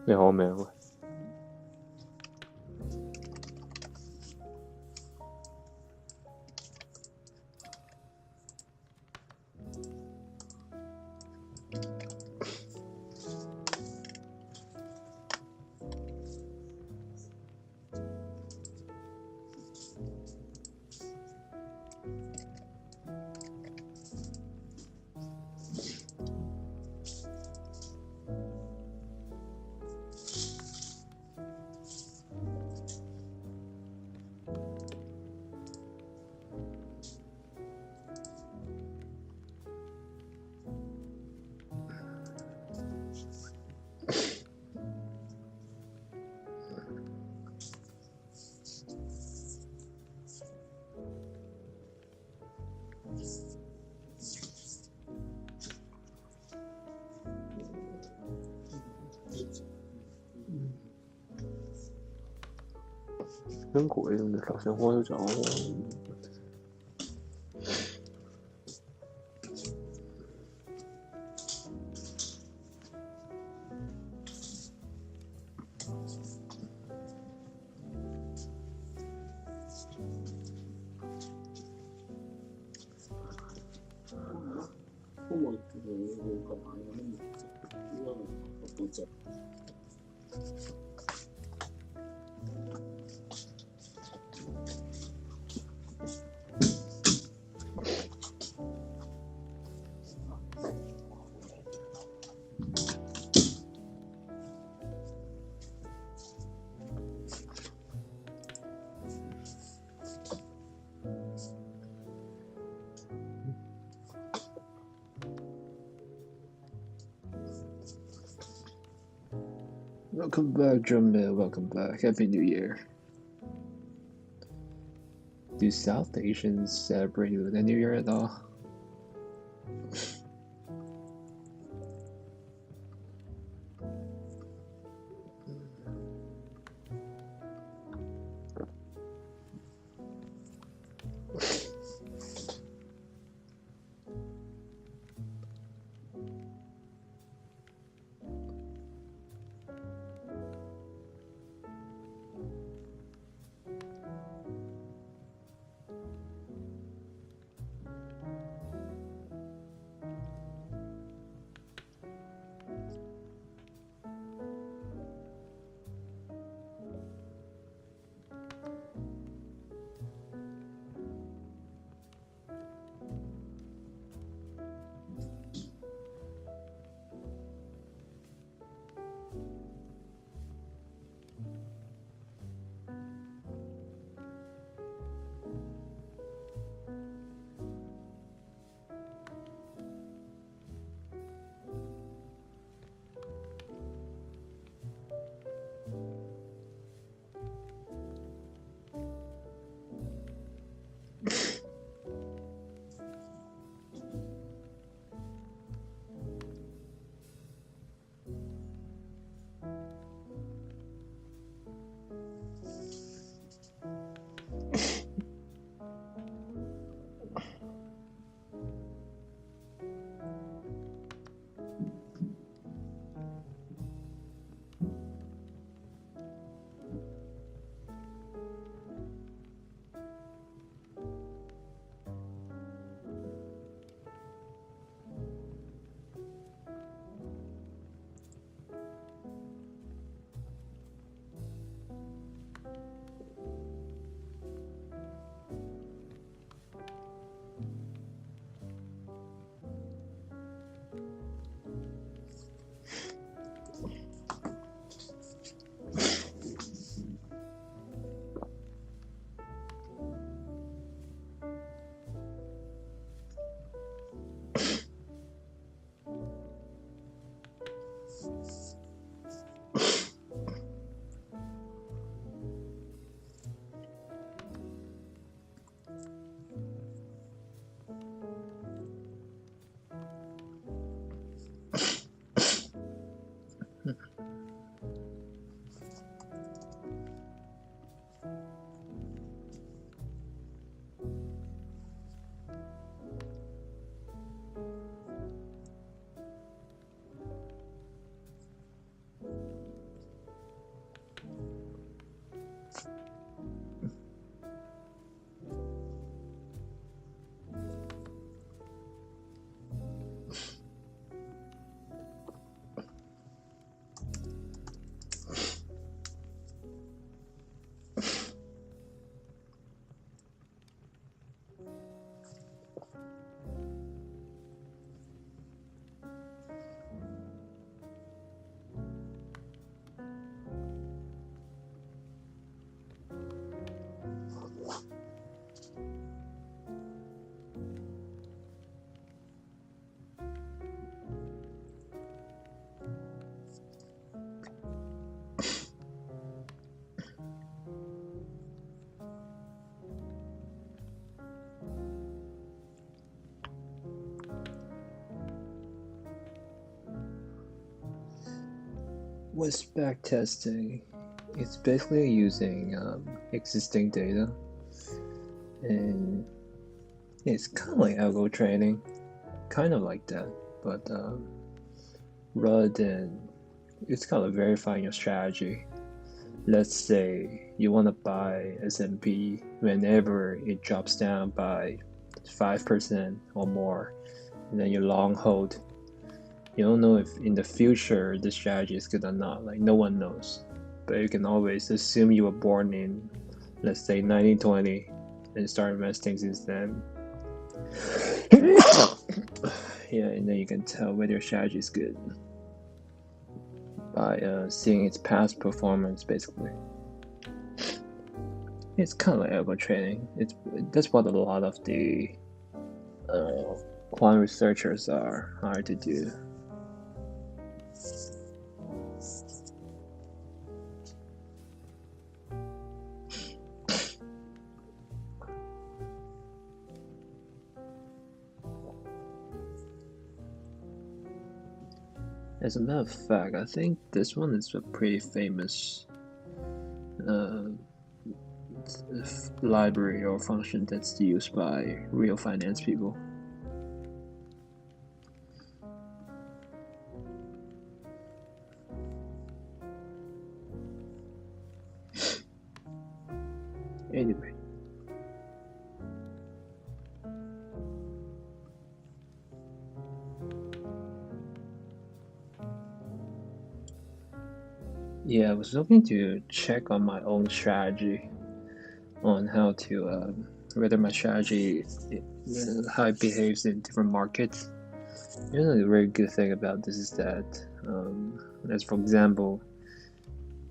你好命啊！真鬼，你头先開咗就Welcome back, Jamil. Welcome back. Happy New Year. Do South Asians celebrate Lunar New Year at all? What's back testing? It's basically using existing data, and it's kind of like algo trading, kind of like that, but rather than it's kind of verifying your strategy. Let's say you want to buy S&P whenever it drops down by 5% or more, and then you long hold. You don't know if in the future the strategy is good or not. Like, no one knows, but you can always assume you were born in, let's say, 1920, and start investing since then. Yeah, and then you can tell whether your strategy is good by seeing its past performance, basically. It's kind of like algo trading. That's what a lot of the quant researchers are hired to do. As a matter of fact, I think this one is a pretty famous library or function that's used by real finance people. Anyway. Yeah, I was looking to check on my own strategy, on how to whether my strategy, how it behaves in different markets. You know, the very good thing about this is that, as for example,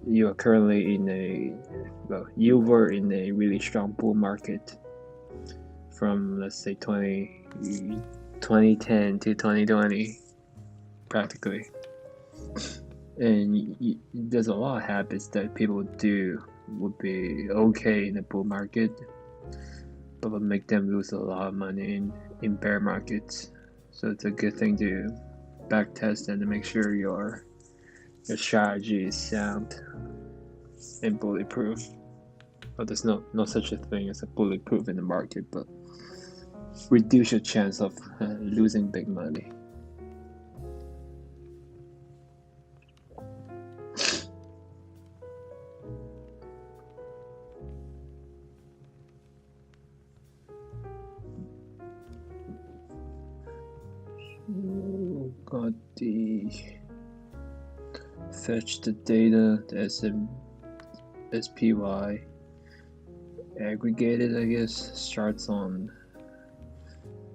you are currently you were in a really strong bull market from, let's say, 2010 to 2020, practically. And there's a lot of habits that people do would be okay in a bull market, but would make them lose a lot of money in bear markets. So it's a good thing to back test and to make sure your strategy is sound and bulletproof. But there's no such a thing as a bulletproof in the market, but reduce your chance of losing big money. Got the fetch the data, the SPY aggregated, I guess, starts on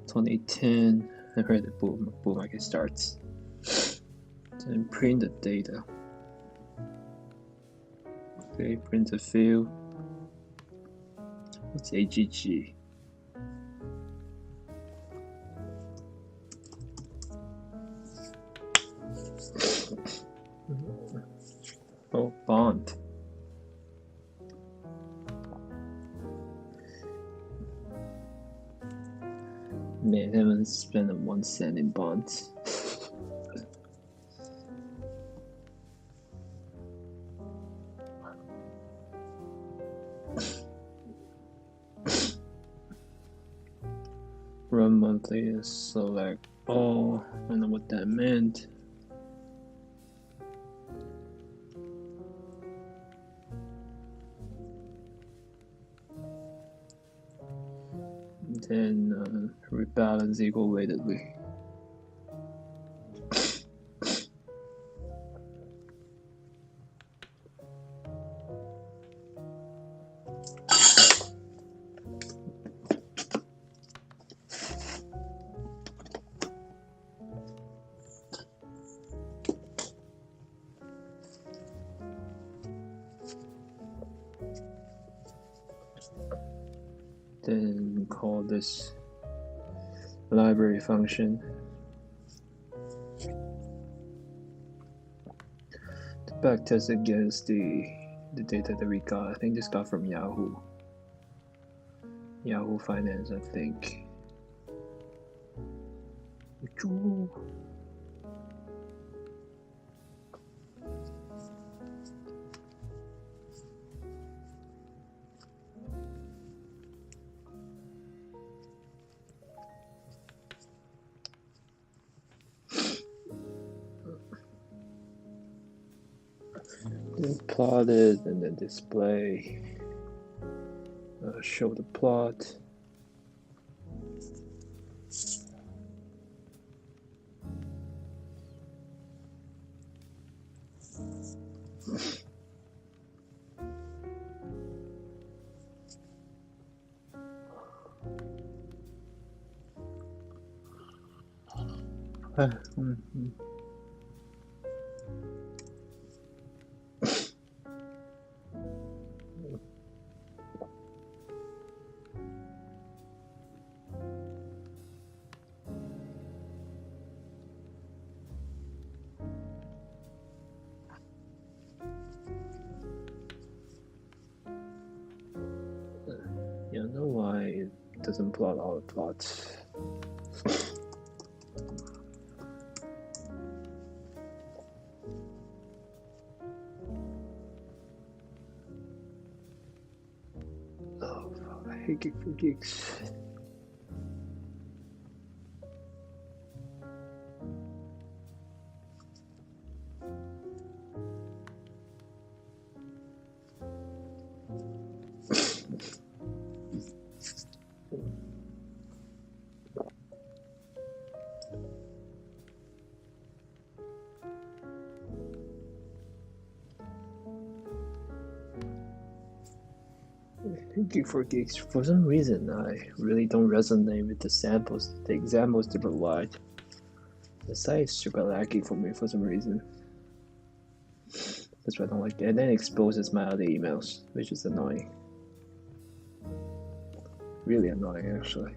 2010, where the bull market starts. Then print the data. Okay, print a field. What's AGG? Oh, bond. Man, I haven't spent 1 cent in bonds. Run monthly is select all. I don't know what that meant. Then rebalance equal weightedly. Then call this library function to backtest against the data that we got. I think this got from Yahoo Finance, I think. plot it and then display, show the plot. Yeah, I know why it doesn't plot all the plots. Oh, I hate Geek for Geeks. Geek for Geeks, for some reason, I really don't resonate with the samples. The examples they provide. The site is super laggy for me for some reason. That's why I don't like it. And then it exposes my other emails, which is annoying. Really annoying, actually.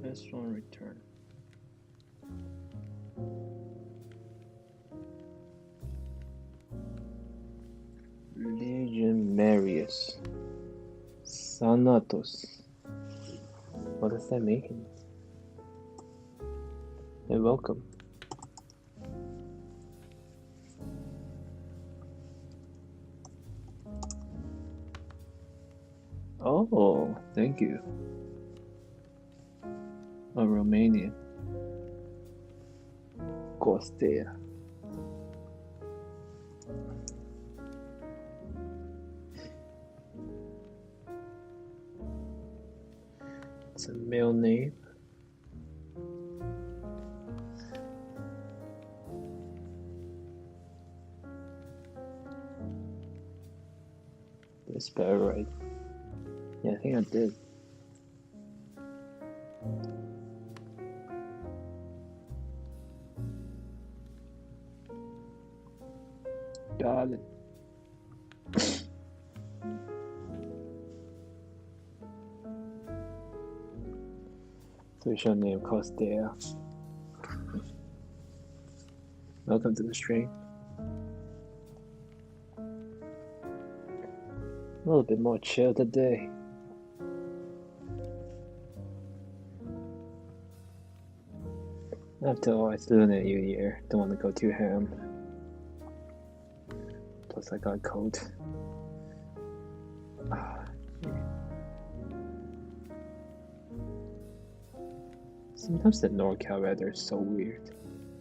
Restaurant return. Legion Marius. Sanatos. What does that mean? Hey, welcome. Oh, thank you. A Romanian. Costea. It's a male name. Did I spell it right? Yeah, I think I did. Got it. So it's your name, Costea. Welcome to the stream. A little bit more chill today. After all, it's Lunar New Year. Don't want to go too ham. Plus, I got a cold. Sometimes the NorCal weather is so weird.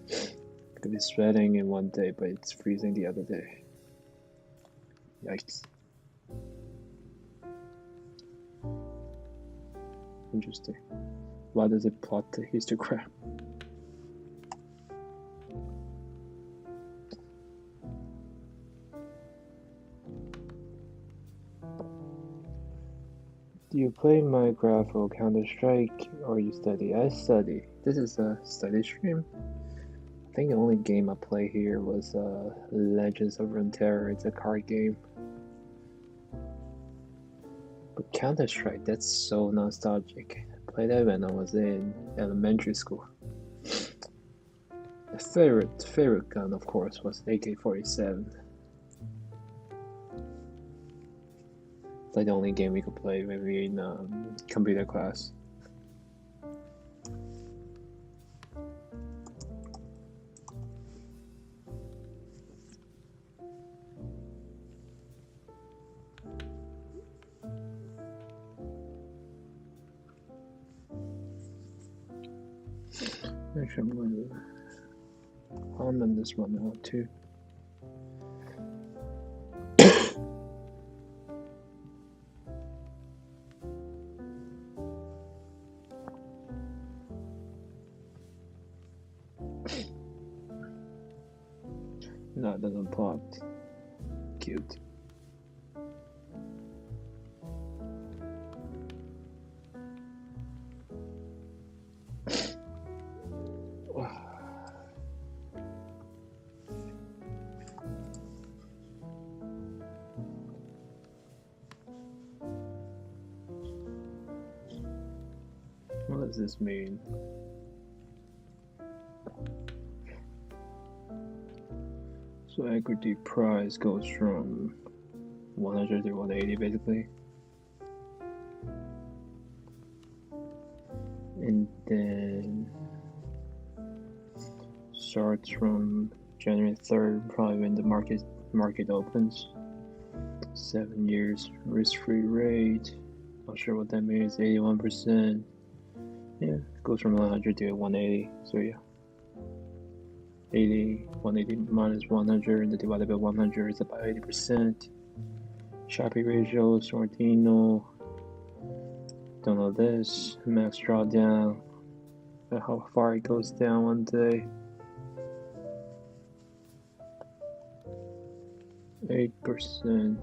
It could be sweating in one day, but it's freezing the other day. Yikes. Interesting. Why does it plot the histogram? Do you play Minecraft or Counter-Strike, or you study? I study. This is a study stream. I think the only game I play here was Legends of Runeterra. It's a card game. But Counter-Strike, that's so nostalgic. I played that when I was in elementary school. My favorite gun, of course, was AK-47. It's like the only game we could play when we were in computer class. Actually, I'm going to comment this one out too. No, it doesn't plot. Cute. What does this mean? So equity price goes from 100 to 180 basically. And then starts from January 3rd, probably when the market opens. 7 years risk-free rate. Not sure what that means. 81%. Yeah, it goes from 100 to 180. So yeah. 180 minus 100 and divided by 100 is about 80%. Sharpie ratio, Sortino. Don't know this. Max drawdown. How far it goes down one day. 8%.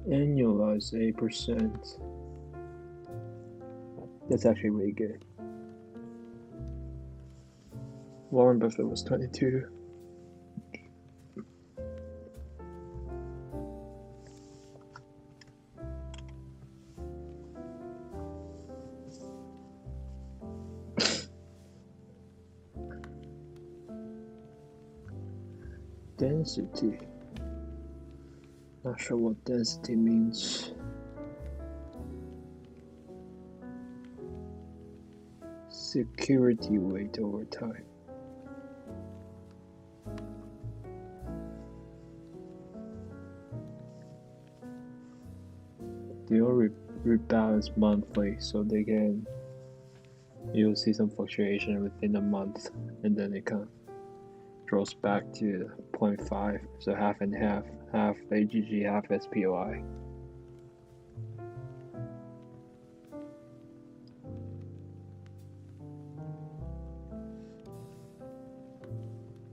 Annualized 8%. That's actually really good. Warren Buffett was 22. Density. Not sure what density means. Security weight over time. They all rebalance monthly, so you'll see some fluctuation within a month, and then it kind of drops back to 0.5, so half and half AGG, half SPOI.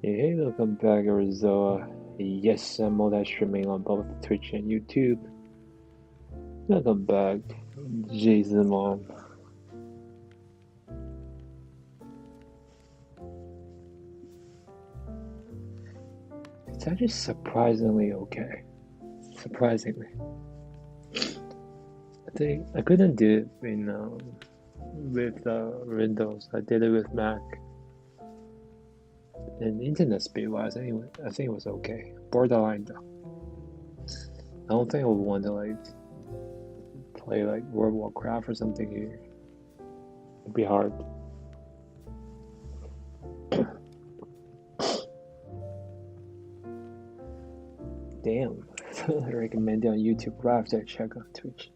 Hey, welcome back, Arizoa. Yes, I'm multi streaming on both Twitch and YouTube. Welcome back, Jason Mom. It's actually surprisingly okay. Surprisingly. I think I couldn't do it with Windows. I did it with Mac. And internet speed wise, I think it was okay. Borderline though. I don't think I would want to play World of Warcraft or something here. It'd be hard. Damn. I recommend it on YouTube right after I check on Twitch.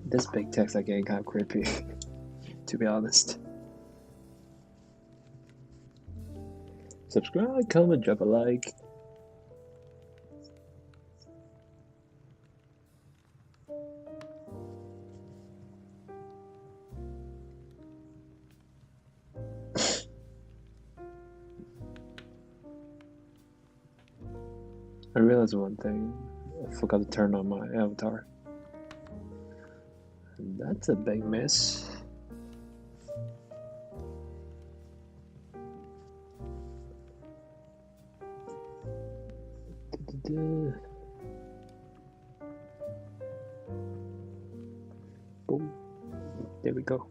This big text are getting kind of creepy. to be honest. Subscribe, comment, drop a like. I realized one thing. I forgot to turn on my avatar. And that's a big miss. Boom. There we go.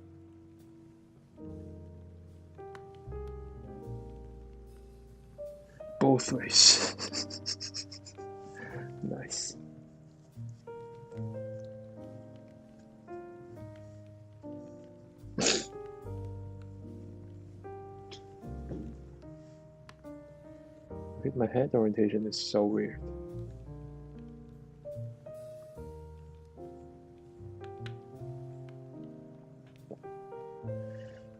Both ways. Nice. I think my head orientation is so weird.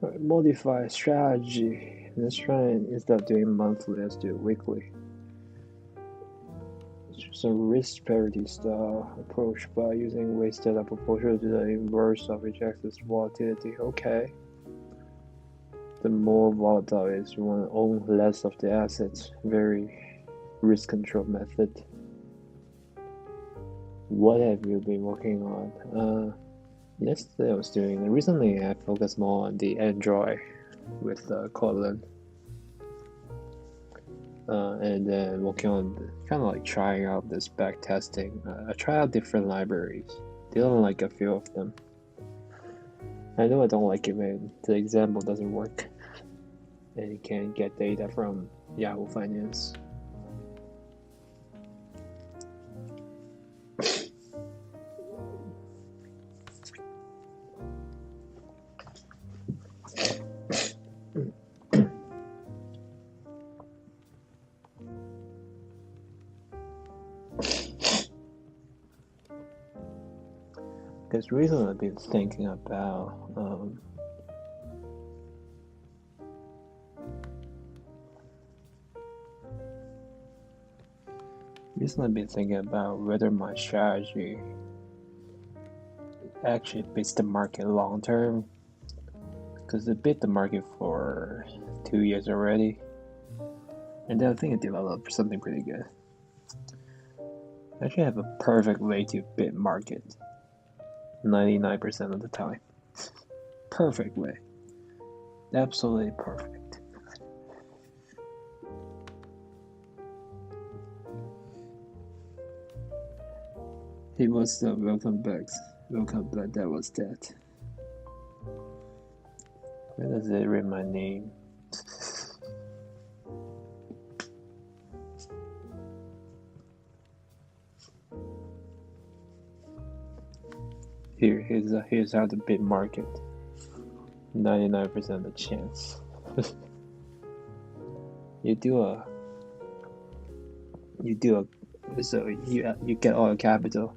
Right, modify strategy. Let's try and instead of doing monthly, let's do weekly. Some risk parity style approach by using weights that are proportional to the inverse of each axis volatility. Okay. The more volatile is, you want to own less of the assets. Very risk control method. What have you been working on? Yesterday I was doing. Recently I focused more on the Android with Kotlin. And then working on kind of like trying out this back testing. I try out different libraries. Didn't like a few of them. I know I don't like it when the example doesn't work and you can't get data from Yahoo Finance. Because recently I've been thinking about whether my strategy actually beats the market long term. Because it beat the market for 2 years already, and then I think it developed something pretty good. I actually have a perfect way to beat market 99% of the time. Perfect way. Absolutely perfect. Hey, what's up? Welcome back. Welcome back. That was that. Where does it read my name? Here's how to beat market. 99% of the chance. you get all your capital.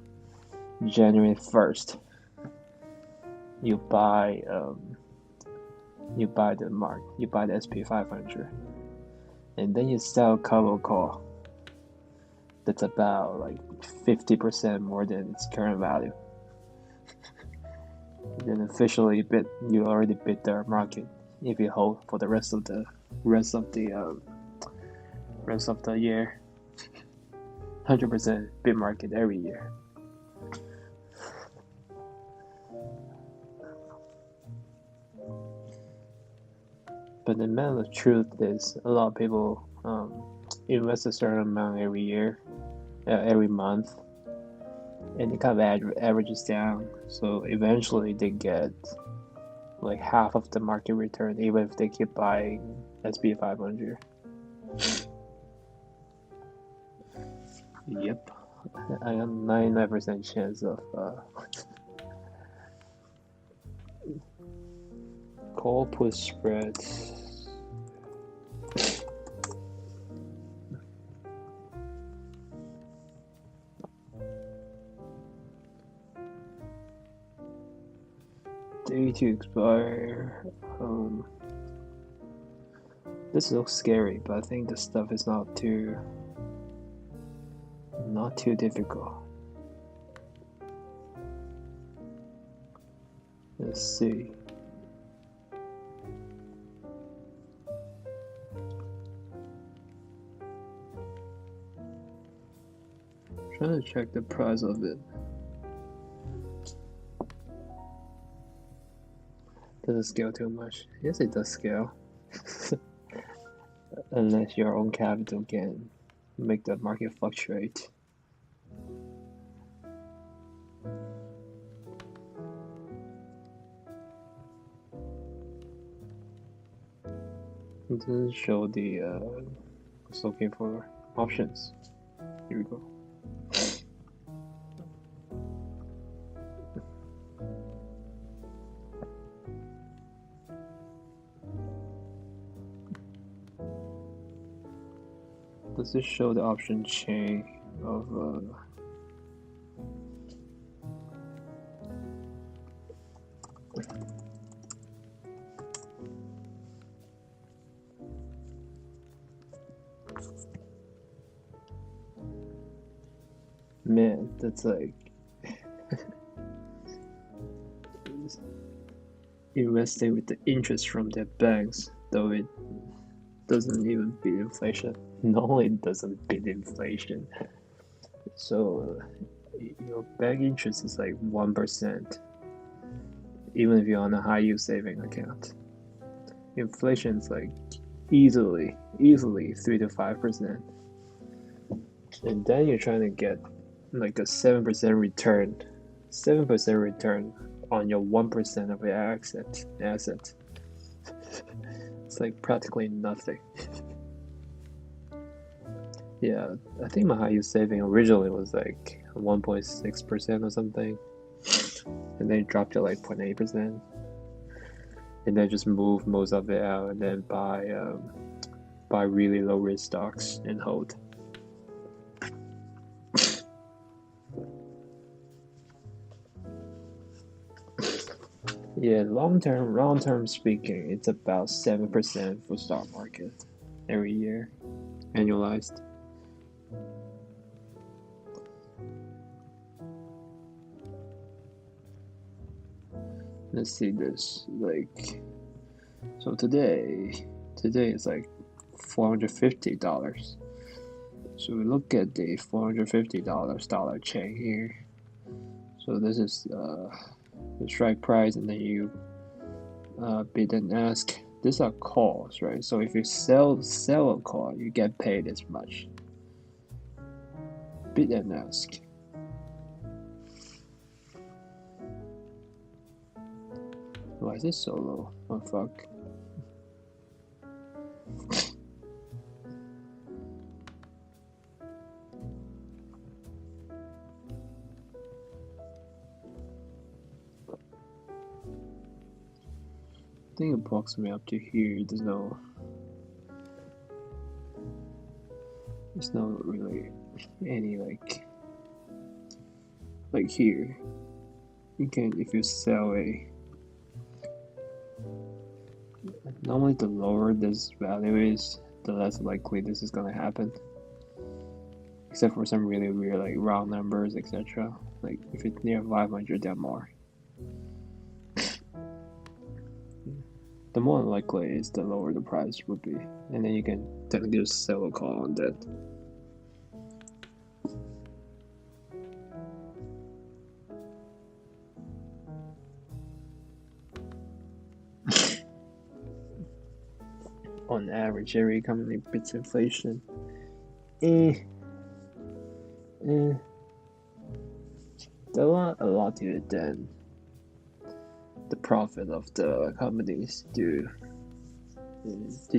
January 1st. You buy the SP 500, and then you sell cover call. That's about like 50% more than its current value. Then officially you already bid the market if you hold for the rest of the year. 100% bid market every year. But the amount of truth is, a lot of people invest a certain amount every year, every month, and it kind of averages down. So eventually they get like half of the market return, even if they keep buying SP 500. Yep, I got 99% chance of call put spreads. Day to expire. This looks scary, but I think this stuff is not too difficult. Let's see. Trying to check the price of it. Does it scale too much? Yes, it does scale. Unless your own capital can make the market fluctuate. It doesn't show the I was looking for options. Here we go. Does this show the option chain of man, that's like investing with the interest from their banks, though it doesn't even beat inflation. No, it doesn't beat inflation. So your bank interest is like 1%, even if you're on a high yield saving account. Inflation is like easily 3 to 5%, and then you're trying to get like a 7% return, 7% return on your 1% of your asset. It's like practically nothing. Yeah, I think my high yield saving originally was like 1.6% or something, and then it dropped to like 0.8%, and then just move most of it out and then buy really low risk stocks and hold. Yeah, long term speaking, it's about 7% for stock market every year, annualized. Let's see this, like, so today is like $450. So we look at the $450 dollar chain here. So this is the strike price, and then you bid and ask. These are calls, right? So if you sell a call, you get paid as much. Bid and ask. Why is it so low? Oh fuck. I think approximately up to here, there's no really any like here. You can, if you sell a, normally the lower this value is, the less likely this is gonna happen. Except for some really weird like round numbers, etc. Like if it's near 500, then more. The more likely is the lower the price would be, and then you can technically just sell a call on that. On average, every company beats inflation. There's a lot to it than the profit of the companies to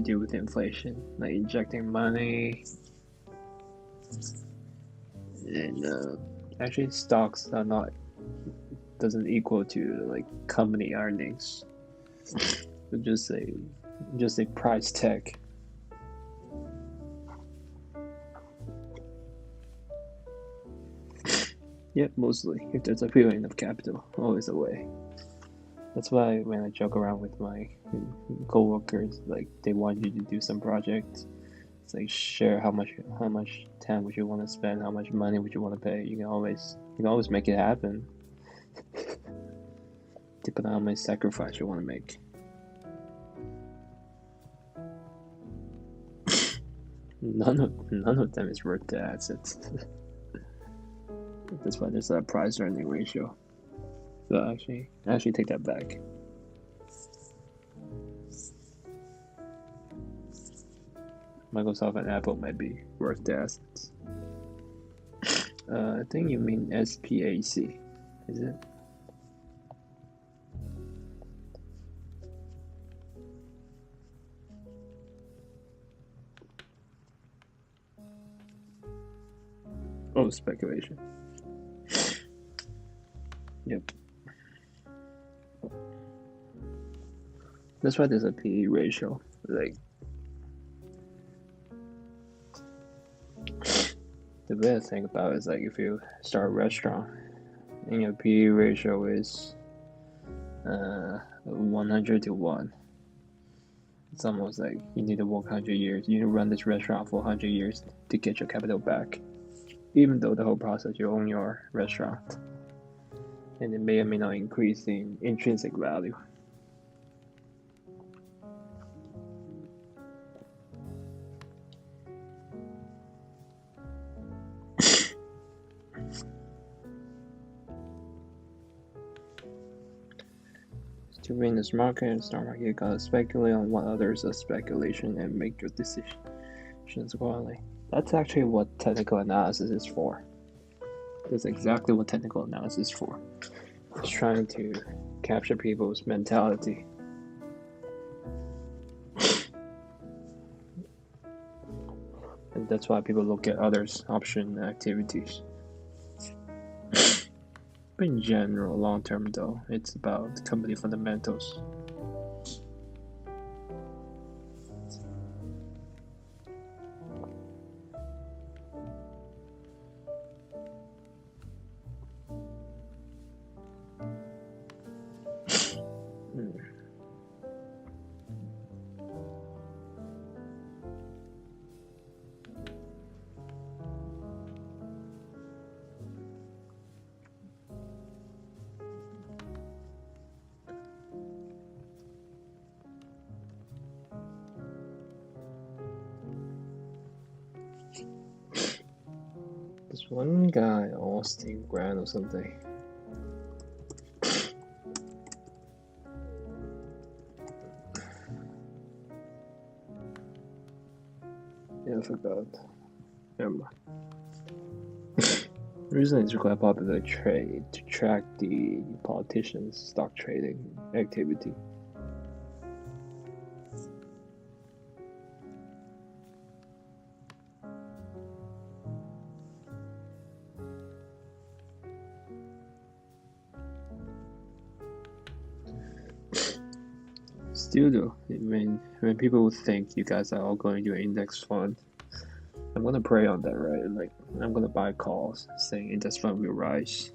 do with inflation, like injecting money, and actually stocks are not, doesn't equal to like company earnings. But just a price tag. Yep, mostly. If there's a few enough capital, always a way. That's why when I joke around with my coworkers, like they want you to do some project, it's like share how much time would you want to spend, how much money would you want to pay. You can always make it happen. Depending on how much sacrifice you want to make. None of them is worth the assets. That's why there's a price earning ratio. So actually take that back. Microsoft and Apple might be worth the assets. I think you mean SPAC, is it? Oh, speculation. Yep. That's why there's a PE ratio. Like, the way I think about it is like if you start a restaurant and your PE ratio is 100 to 1. It's almost like you need to work 100 years. You need to run this restaurant for 100 years to get your capital back. Even though the whole process, you own your restaurant. And it may or may not increase in intrinsic value. To win this market, stock market, you gotta speculate on what others are speculation and make your decisions accordingly. That's actually what technical analysis is for. That's exactly what technical analysis is for. It's trying to capture people's mentality. And that's why people look at others' option activities. But in general, long term though, it's about company fundamentals. This one guy, Austin Grant or something. Yeah, I forgot. Never mind. Recently, it's quite popular trade to track the politicians' stock trading activity. Still though, when people think you guys are all going to an index fund, I'm gonna pray on that, right? Like I'm gonna buy calls saying index fund will rise.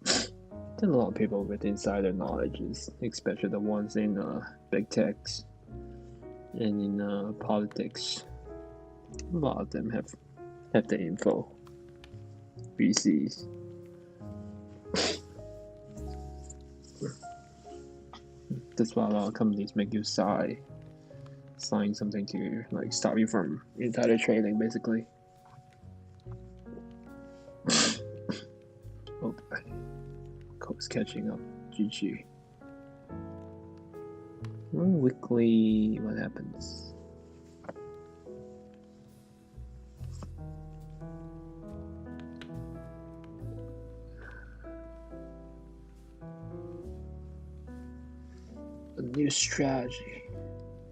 There's a lot of people with insider knowledge, especially the ones in big techs and in politics. A lot of them have the info. VCs. That's why a lot of companies make you sign something to like stop you from insider trading, basically. Oh, Cope's catching up. GG. Weekly, what happens? A new strategy.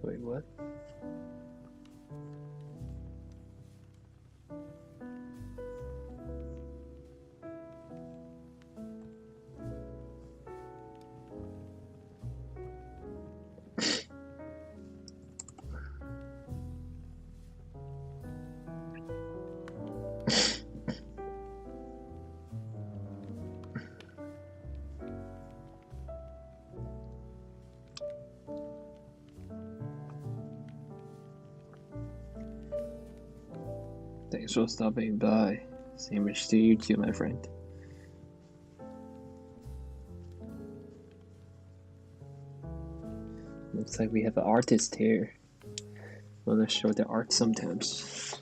Wait, what? Thanks for stopping by. Same wish to you too, my friend. Looks like we have an artist here. Wanna show the art sometimes.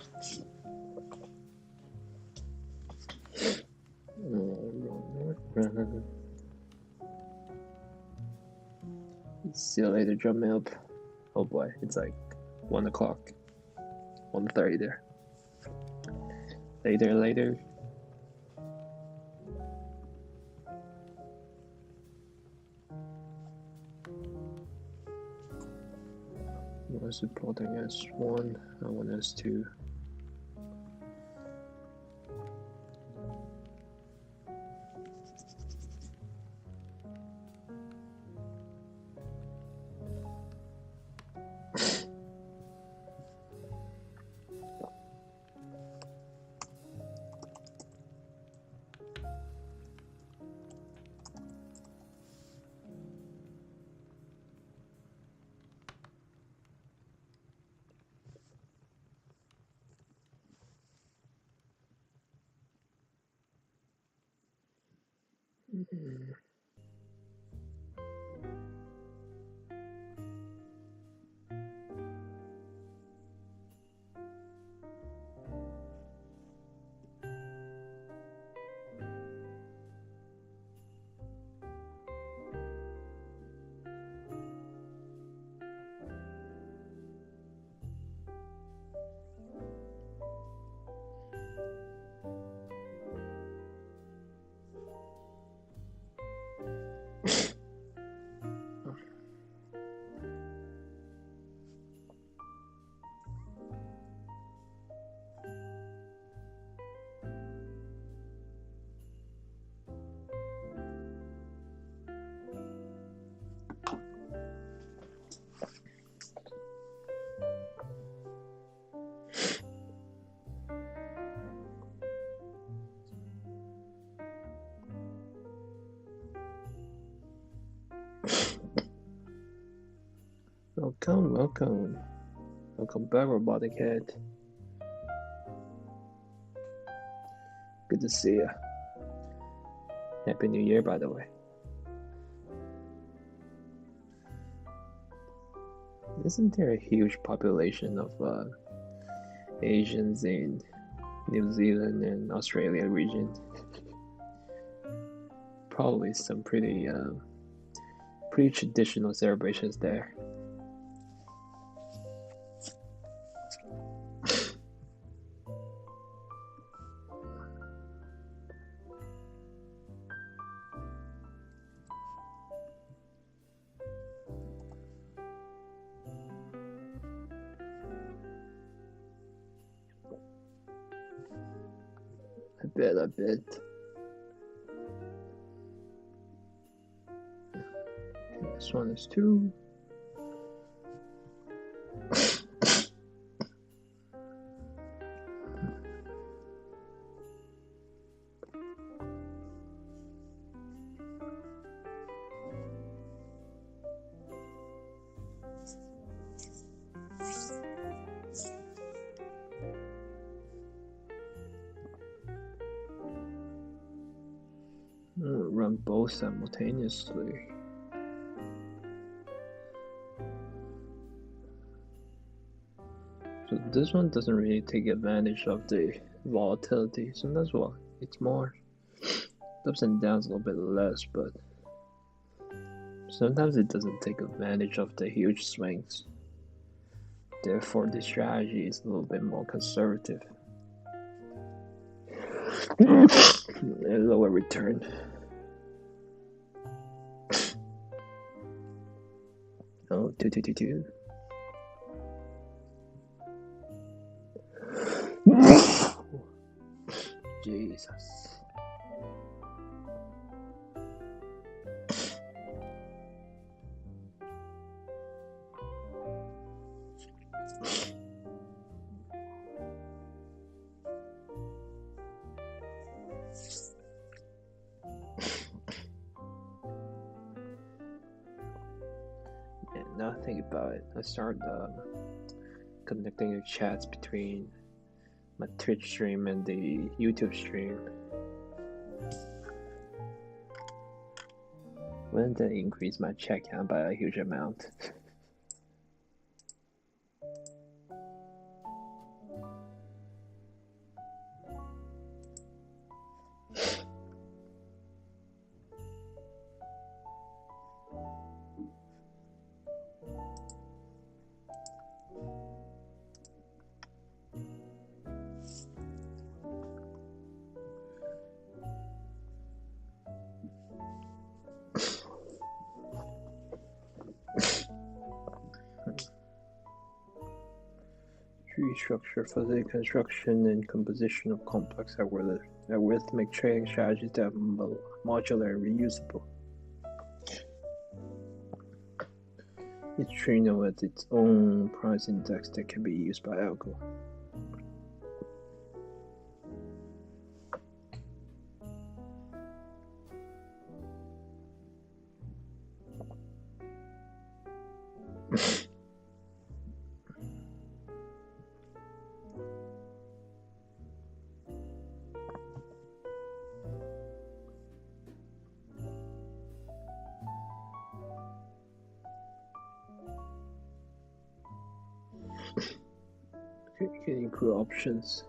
See you later, drum me up. Oh boy, it's like 1 o'clock. 1:30 there. Later. Was supporting S1, I want S2. Welcome. Welcome back, Robotic Head. Good to see you. Happy New Year, by the way. Isn't there a huge population of Asians in New Zealand and Australia region? Probably some pretty traditional celebrations there. I bet. This one is 2. Run both simultaneously. So this one doesn't really take advantage of the volatility, so that's why it's more ups and downs a little bit less, but sometimes it doesn't take advantage of the huge swings. Therefore, the strategy is a little bit more conservative. A lower return. Oh, 2. Jesus. Now I think about it, I started connecting the chats between my Twitch stream and the YouTube stream. Wouldn't that increase my chat count by a huge amount? Tree structure for the construction and composition of complex algorithmic trading strategies that are modular and reusable. Each tree node has its own price index that can be used by algo. You can include options,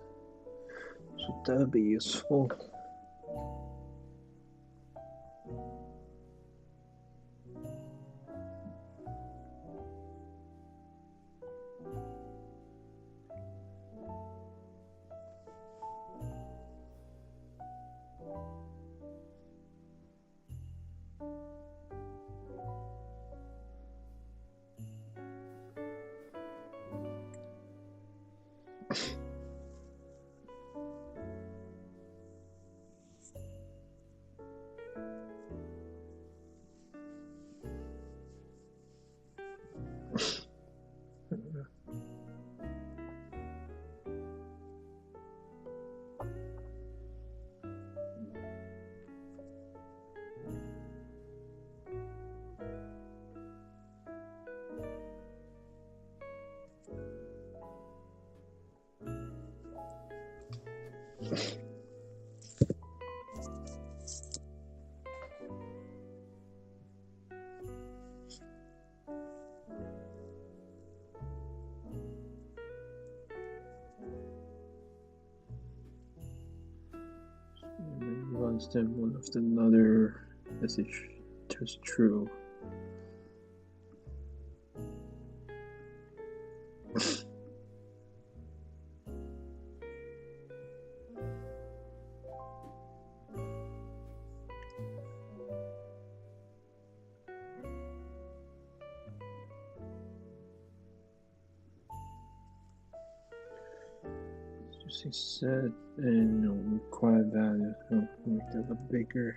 so that would be useful. Runs them one after another as it turns true. Using set and required value. I'll make that a bigger.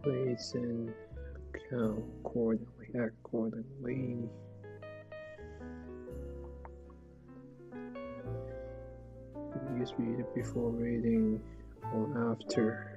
Weights and count accordingly, act accordingly. Use read before reading or after.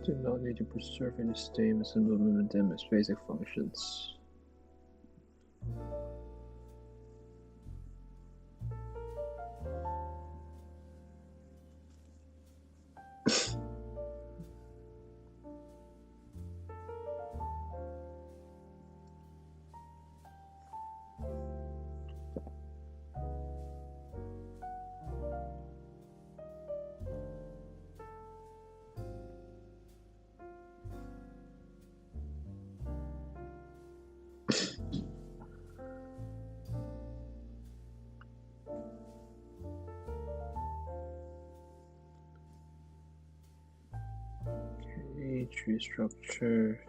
Do not need to preserve any statements and implement them as basic functions. Okay, tree structure.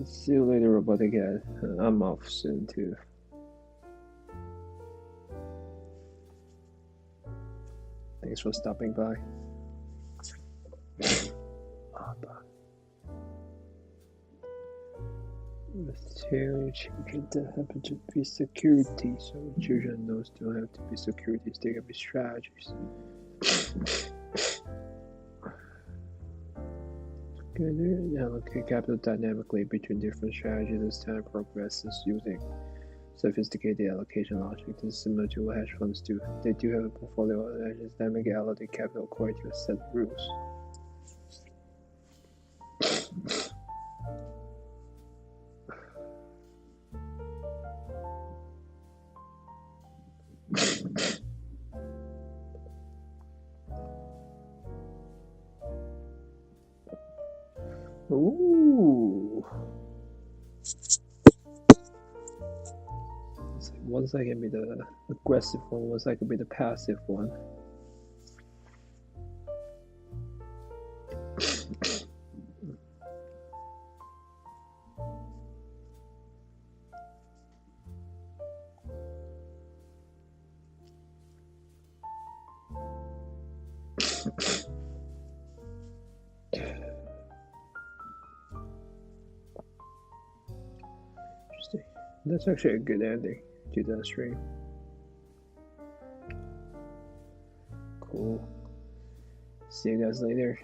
See you later, robotic head. I'm off soon too. Thanks for stopping by. With two children that happen to be security, so children those don't have to be securities, they can be strategies. Together and allocate capital dynamically between different strategies as time progresses using sophisticated allocation logic. This is similar to what hedge funds do. They do have a portfolio of hedges that make allocate capital according to a set of rules. Ooh. Once I can be the aggressive one, once I can be the passive one. Interesting. That's actually a good ending to that stream. Cool. See you guys later.